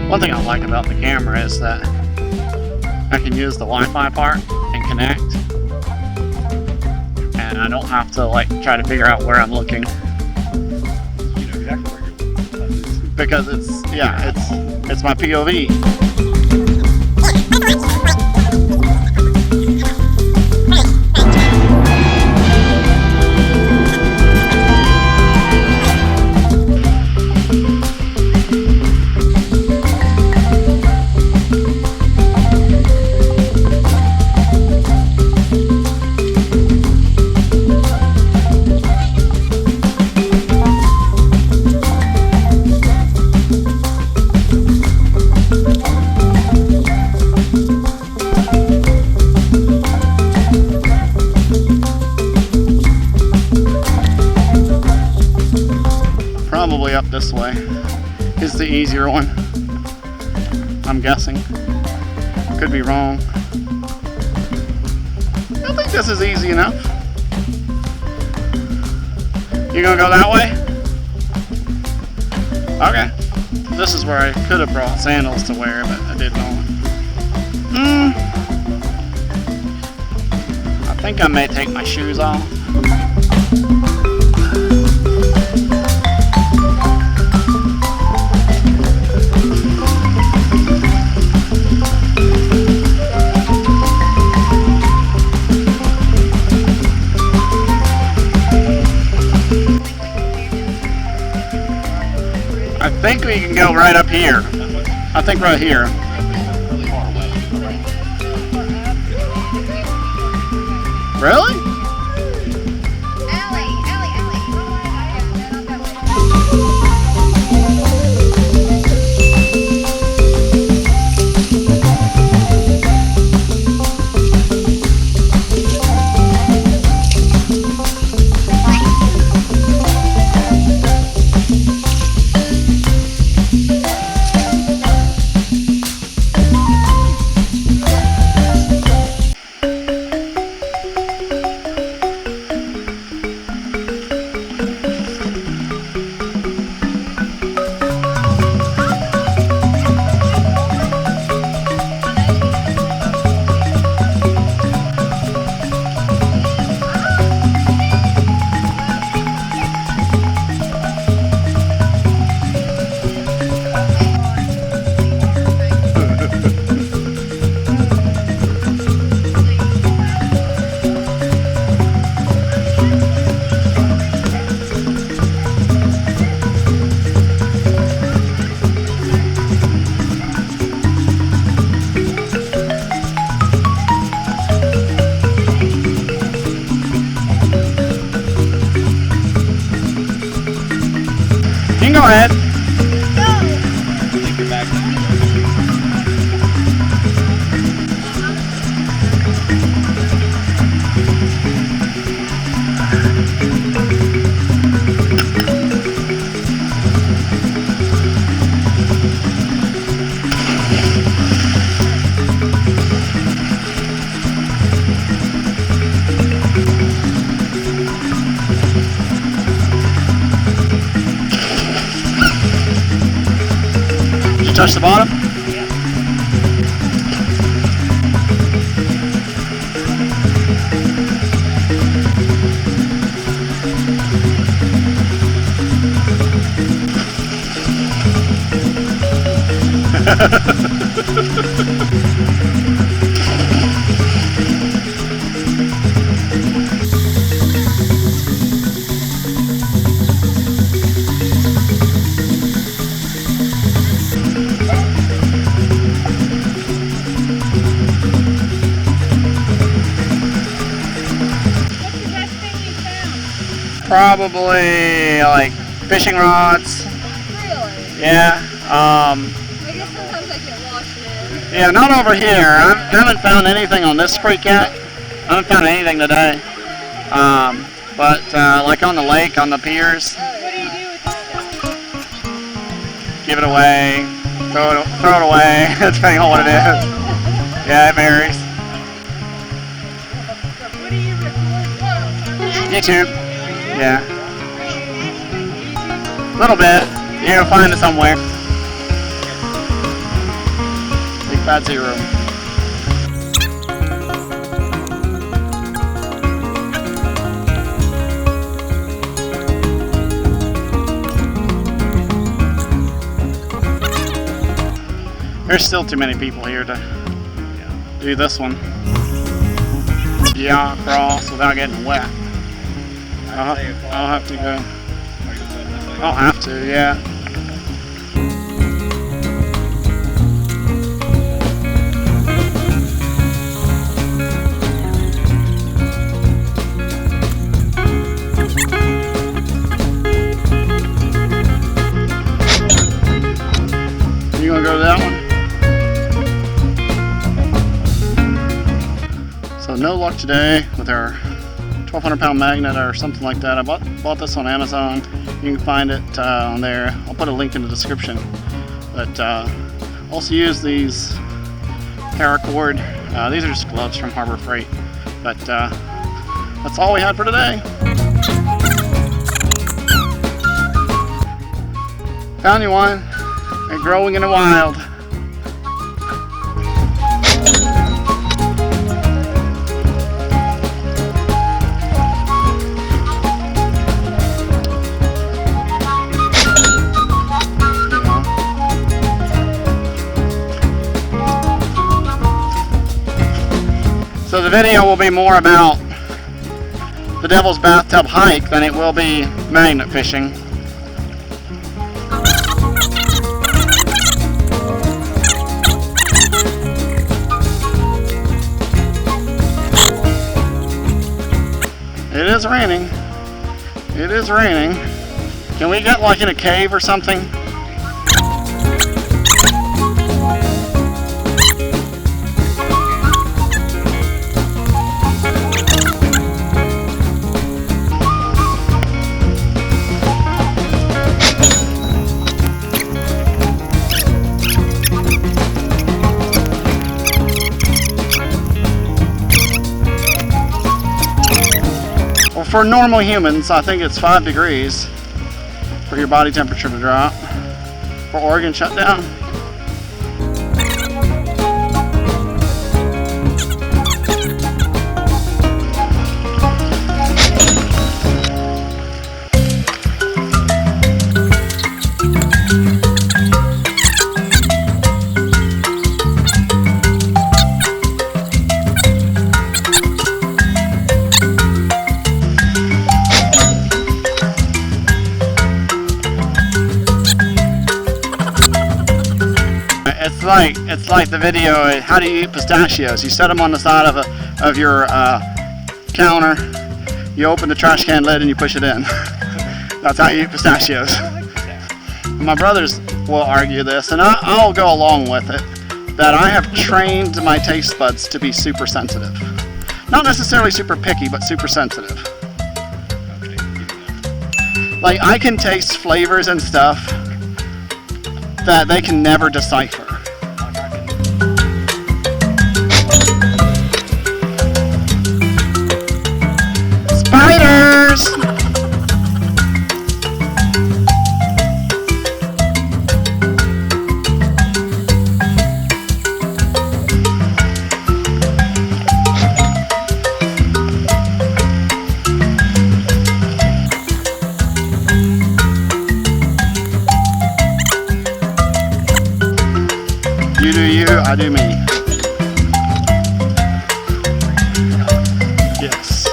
One thing I like about the camera is that I can use the Wi-Fi part and connect, and I don't have to like try to figure out where I'm looking. You know exactly where you're looking. Because it's my POV. Probably up this way is the easier one, I'm guessing. Could be wrong. I think this is easy enough. You gonna go that way? Okay. This is where I could have brought sandals to wear, but I did not. I think I may take my shoes off. I think we can go right up here. I think right here. Really? Go ahead. Take your back. Touch the bottom? Probably like fishing rods. Really? Yeah. I guess sometimes I get lost in. Yeah, not over here. I haven't found anything on this creek yet. I haven't found anything today. But like on the lake, on the piers. What do you do with this stuff? Give it away. Throw it away. Depending on what it is. Yeah, it varies. What do you record? YouTube. Yeah. A little bit. You're gonna find it somewhere. Bad zero. There's still too many people here to do this one. Yeah, cross without getting wet. I'll have to go. I'll have to, yeah. You gonna go to that one? So no luck today with our 1,200 pound magnet or something like that. I bought this on Amazon. You can find it on there. I'll put a link in the description. But also use these paracord. These are just gloves from Harbor Freight. But that's all we had for today. Found you one. They're growing in the wild. So the video will be more about the Devil's Bathtub hike than it will be magnet fishing. It is raining. It is raining. Can we get like in a cave or something? For normal humans, I think it's 5 degrees for your body temperature to drop. For Oregon shutdown. It's like the video, how do you eat pistachios? You set them on the side of your counter, you open the trash can lid and you push it in. That's how you eat pistachios. My brothers will argue this, and I'll go along with it, that I have trained my taste buds to be super sensitive. Not necessarily super picky, but super sensitive. Like, I can taste flavors and stuff that they can never decipher. Spiders! You do you, I do me. Yes.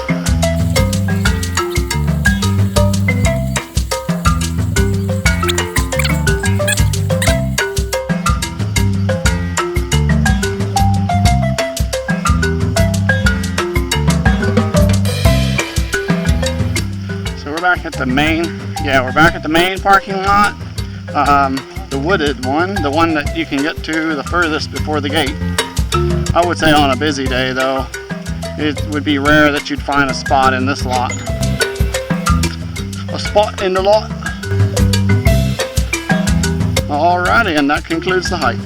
So we're back at the main, we're back at the main parking lot. The wooded one, the one that you can get to the furthest before the gate. I would say on a busy day though, it would be rare that you'd find a spot in this lot. A spot in the lot. Alrighty, and that concludes the hike.